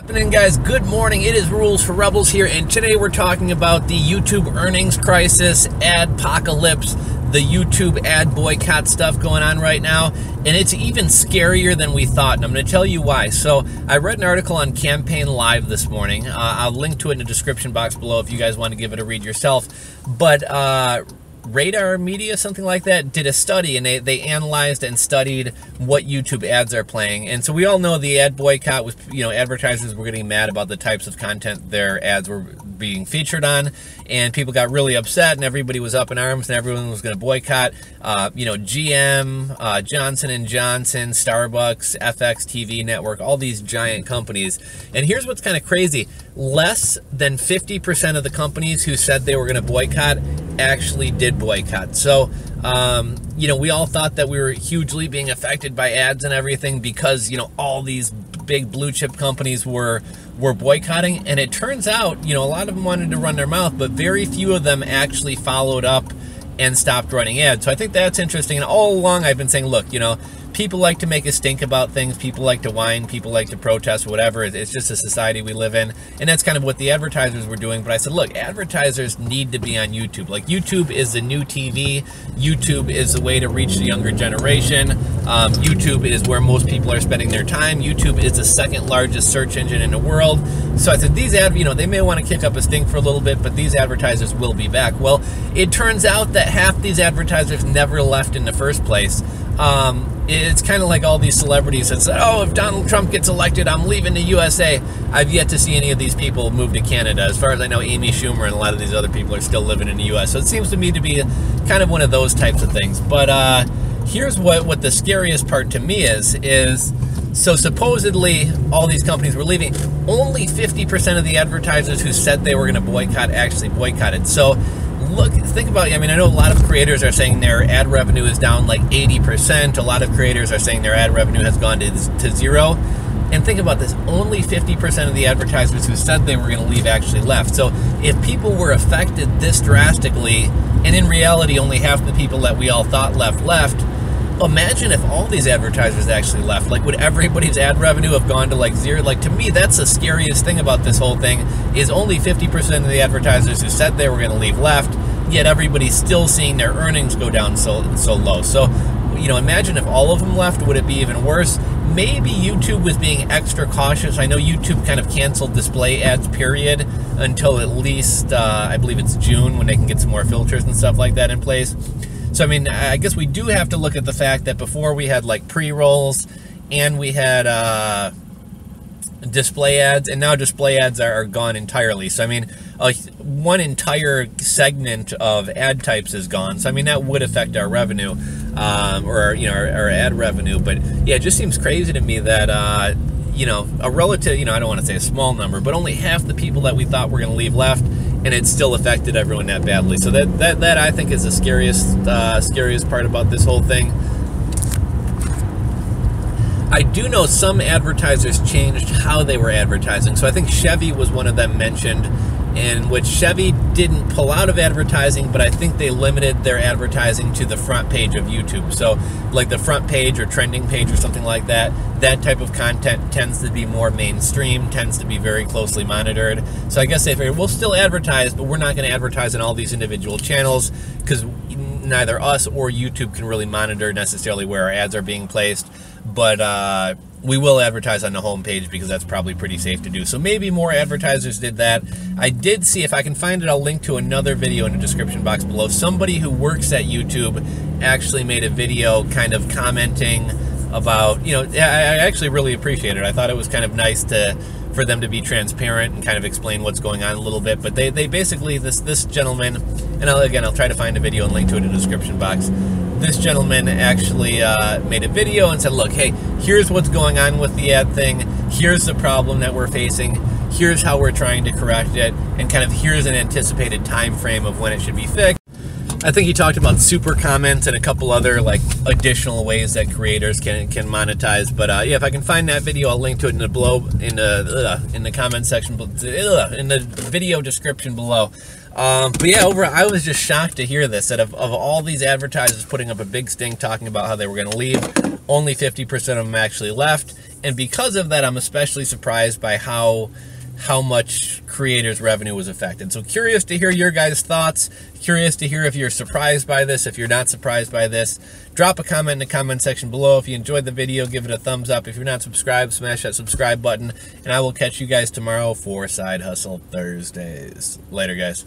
And guys, good morning. It is Rules for Rebels here, and today we're talking about the YouTube earnings crisis, adpocalypse, the YouTube ad boycott stuff going on right now, and it's even scarier than we thought, and I'm going to tell you why. So I read an article on CampaignLive this morning. I'll link to it in the description box below if you guys want to give it a read yourself. But Radar Media, something like that, did a study, and they analyzed and studied what YouTube ads are playing. And so we all know the ad boycott was, advertisers were getting mad about the types of content their ads were being featured on, and people got really upset, and everybody was up in arms, and everyone was going to boycott. GM, Johnson & Johnson, Starbucks, FX TV Network, all these giant companies. And here's what's kind of crazy. Less than 50% of the companies who said they were going to boycott actually did boycott. So, we all thought that we were hugely being affected by ads and everything because, all these big blue chip companies were boycotting. And it turns out, a lot of them wanted to run their mouth, but very few of them actually followed up and stopped running ads. So I think that's interesting. And all along I've been saying, look, people like to make a stink about things. People like to whine. People like to protest, whatever. It's just a society we live in. And that's kind of what the advertisers were doing. But I said, look, advertisers need to be on YouTube. Like, YouTube is the new TV. YouTube is the way to reach the younger generation. YouTube is where most people are spending their time. YouTube is the second largest search engine in the world. So I said, these they may want to kick up a stink for a little bit, but these advertisers will be back. Well, it turns out that half these advertisers never left in the first place. It's kind of like all these celebrities that said, oh, if Donald Trump gets elected, I'm leaving the USA. I've yet to see any of these people move to Canada. As far as I know, Amy Schumer and a lot of these other people are still living in the US. So it seems to me to be kind of one of those types of things. But here's what the scariest part to me is so supposedly all these companies were leaving. Only 50% of the advertisers who said they were going to boycott actually boycotted. So think about it. I mean, I know a lot of creators are saying their ad revenue is down like 80%. A lot of creators are saying their ad revenue has gone to zero. And think about this, only 50% of the advertisers who said they were going to leave actually left. So if people were affected this drastically, and in reality only half the people that we all thought left, imagine if all these advertisers actually left. Like, would everybody's ad revenue have gone to like zero? Like, to me, that's the scariest thing about this whole thing, is only 50% of the advertisers who said they were going to leave left, yet everybody's still seeing their earnings go down so low. So, imagine if all of them left, would it be even worse? Maybe YouTube was being extra cautious. I know YouTube kind of canceled display ads, period, until at least, I believe it's June, when they can get some more filters and stuff like that in place. So, I mean, I guess we do have to look at the fact that before we had like pre-rolls and we had display ads, and now display ads are gone entirely. So, I mean, one entire segment of ad types is gone. So, I mean, that would affect our revenue, or our ad revenue. But yeah, it just seems crazy to me that a relative, I don't want to say a small number, but only half the people that we thought were going to leave left, and it still affected everyone that badly. So that I think is the scariest part about this whole thing. I do know some advertisers changed how they were advertising. So I think Chevy was one of them mentioned, in which Chevy didn't pull out of advertising, but I think they limited their advertising to the front page of YouTube. So like the front page or trending page or something like that, that type of content tends to be more mainstream, tends to be very closely monitored. So I guess they figured, we'll still advertise, but we're not going to advertise on all these individual channels, because neither us or YouTube can really monitor necessarily where our ads are being placed. But we will advertise on the home page, because that's probably pretty safe to do. So maybe more advertisers did that. I did see, if I can find it, I'll link to another video in the description box below. Somebody who works at YouTube actually made a video kind of commenting about, I actually really appreciate it. I thought it was kind of nice for them to be transparent and kind of explain what's going on a little bit. But they basically, this gentleman, and I'll try to find a video and link to it in the description box. This gentleman actually made a video and said, look, hey, here's what's going on with the ad thing. Here's the problem that we're facing. Here's how we're trying to correct it. And kind of here's an anticipated time frame of when it should be fixed. I think he talked about super comments and a couple other like additional ways that creators can monetize. But yeah, if I can find that video, I'll link to it in the comment section, in the video description below. But yeah, I was just shocked to hear this, that of all these advertisers putting up a big stink talking about how they were going to leave, only 50% of them actually left. And because of that, I'm especially surprised by how much creators' revenue was affected. So curious to hear your guys' thoughts. Curious to hear if you're surprised by this, if you're not surprised by this. Drop a comment in the comment section below. If you enjoyed the video, give it a thumbs up. If you're not subscribed, smash that subscribe button. And I will catch you guys tomorrow for Side Hustle Thursdays. Later, guys.